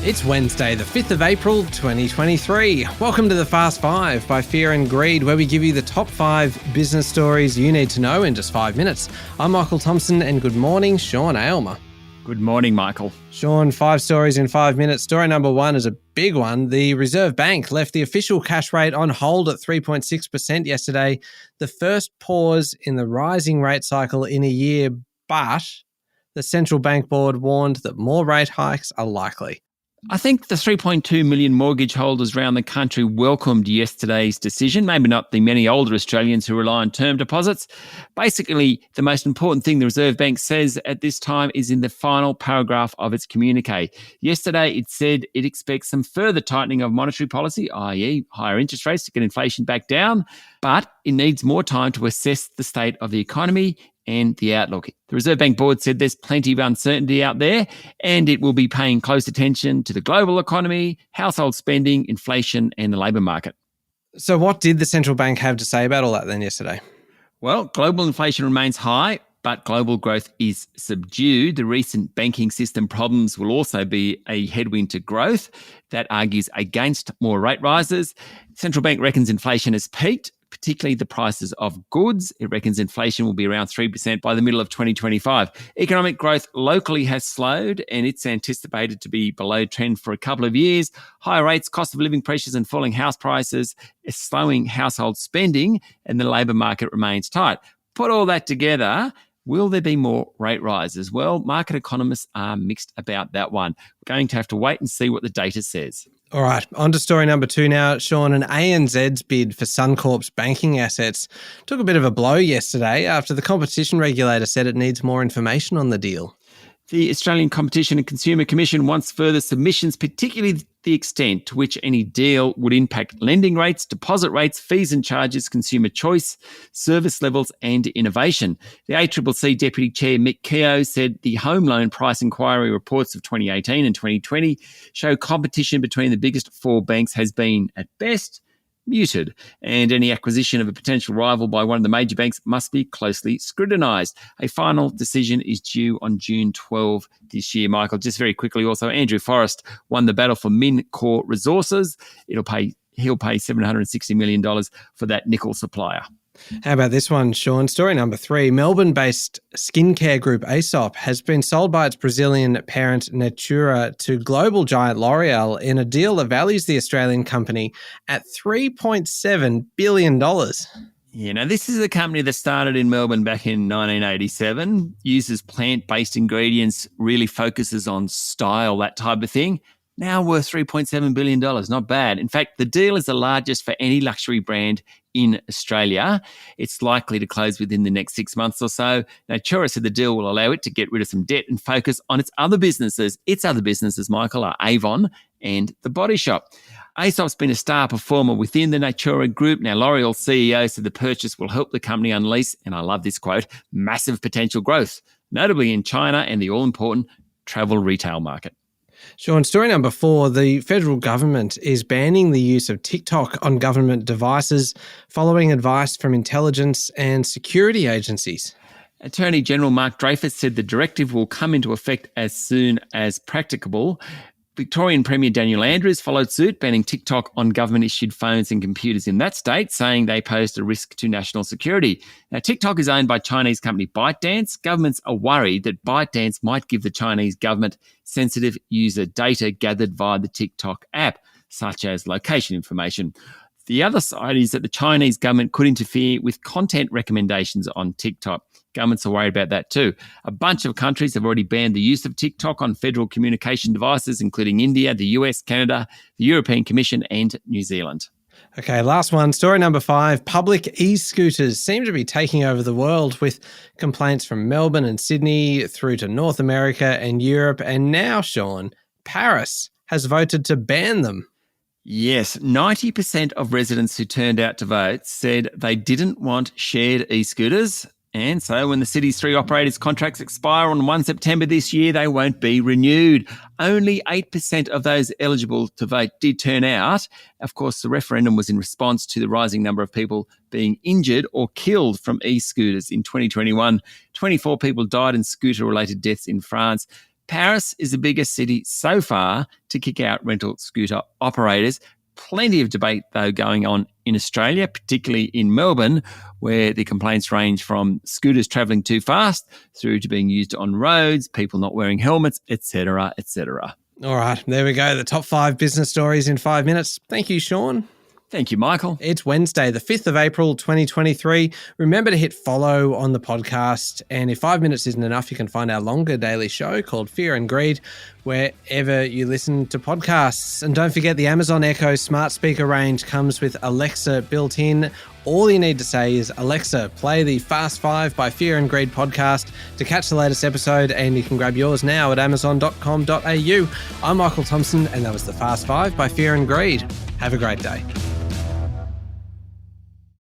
It's Wednesday, the 5th of April, 2023. Welcome to the Fast Five by Fear and Greed, where we give you the top 5 business stories you need to know in just 5 minutes. I'm Michael Thompson, and good morning, Sean Aylmer. Good morning, Michael. Sean, 5 stories in 5 minutes. Story number 1 is a big one. The Reserve Bank left the official cash rate on hold at 3.6% yesterday, the first pause in the rising rate cycle in a year, but the Central Bank Board warned that more rate hikes are likely. I think the 3.2 million mortgage holders around the country welcomed yesterday's decision, maybe not the many older Australians who rely on term deposits. Basically, the most important thing the Reserve Bank says at this time is in the final paragraph of its communique. Yesterday, it said it expects some further tightening of monetary policy, i.e. higher interest rates to get inflation back down, but it needs more time to assess the state of the economy and the outlook. The Reserve Bank Board said there's plenty of uncertainty out there and it will be paying close attention to the global economy, household spending, inflation and the labour market. So what did the central bank have to say about all that then yesterday? Well, global inflation remains high, but global growth is subdued. The recent banking system problems will also be a headwind to growth. That argues against more rate rises. Central bank reckons inflation has peaked, particularly the prices of goods. It reckons inflation will be around 3% by the middle of 2025. Economic growth locally has slowed and it's anticipated to be below trend for a couple of years. Higher rates, cost of living pressures and falling house prices is slowing household spending and the labour market remains tight. Put all that together, will there be more rate rises? Well, market economists are mixed about that one. We're going to have to wait and see what the data says. All right, on to story number 2 now. Sean, and ANZ's bid for Suncorp's banking assets took a bit of a blow yesterday after the competition regulator said it needs more information on the deal. The Australian Competition and Consumer Commission wants further submissions, particularly the extent to which any deal would impact lending rates, deposit rates, fees and charges, consumer choice, service levels and innovation. The ACCC Deputy Chair Mick Keogh said the home loan price inquiry reports of 2018 and 2020 show competition between the biggest 4 banks has been, at best, muted, and any acquisition of a potential rival by one of the major banks must be closely scrutinised. A final decision is due on June 12 this year. Michael, just very quickly also, Andrew Forrest won the battle for Mincor Resources. He'll pay $760 million for that nickel supplier. How about this one, Sean? Story number 3. Melbourne-based skincare group Aesop has been sold by its Brazilian parent Natura to global giant L'Oreal in a deal that values the Australian company at $3.7 billion. You know, this is a company that started in Melbourne back in 1987, uses plant-based ingredients, really focuses on style, that type of thing. Now worth $3.7 billion. Not bad. In fact, the deal is the largest for any luxury brand in Australia. It's likely to close within the next 6 months or so. Natura said the deal will allow it to get rid of some debt and focus on its other businesses. Its other businesses, Michael, are Avon and The Body Shop. Aesop's been a star performer within the Natura group. Now, L'Oreal's CEO said the purchase will help the company unleash, and I love this quote, massive potential growth, notably in China and the all-important travel retail market. Sean, story number 4, the federal government is banning the use of TikTok on government devices following advice from intelligence and security agencies. Attorney General Mark Dreyfus said the directive will come into effect as soon as practicable. Victorian Premier Daniel Andrews followed suit, banning TikTok on government-issued phones and computers in that state, saying they posed a risk to national security. Now, TikTok is owned by Chinese company ByteDance. Governments are worried that ByteDance might give the Chinese government sensitive user data gathered via the TikTok app, such as location information. The other side is that the Chinese government could interfere with content recommendations on TikTok. Governments are worried about that too. A bunch of countries have already banned the use of TikTok on federal communication devices, including India, the US, Canada, the European Commission and New Zealand. Okay, last one. Story number 5. Public e-scooters seem to be taking over the world, with complaints from Melbourne and Sydney through to North America and Europe. And now, Sean, Paris has voted to ban them. Yes, 90% of residents who turned out to vote said they didn't want shared e-scooters. And so when the city's 3 operators' contracts expire on 1 September this year, they won't be renewed. Only 8% of those eligible to vote did turn out. Of course, the referendum was in response to the rising number of people being injured or killed from e-scooters. In 2021, 24 people died in scooter-related deaths in France. Paris is the biggest city so far to kick out rental scooter operators. Plenty of debate, though, going on in Australia, particularly in Melbourne, where the complaints range from scooters travelling too fast through to being used on roads, people not wearing helmets, etc., etc. All right, there we go. The top 5 business stories in 5 minutes. Thank you, Sean. Thank you, Michael. It's Wednesday, the 5th of April, 2023. Remember to hit follow on the podcast. And if 5 minutes isn't enough, you can find our longer daily show called Fear and Greed wherever you listen to podcasts. And don't forget, the Amazon Echo smart speaker range comes with Alexa built in. All you need to say is, Alexa, play the Fast 5 by Fear and Greed podcast to catch the latest episode, and you can grab yours now at amazon.com.au. I'm Michael Thompson, and that was the Fast 5 by Fear and Greed. Have a great day.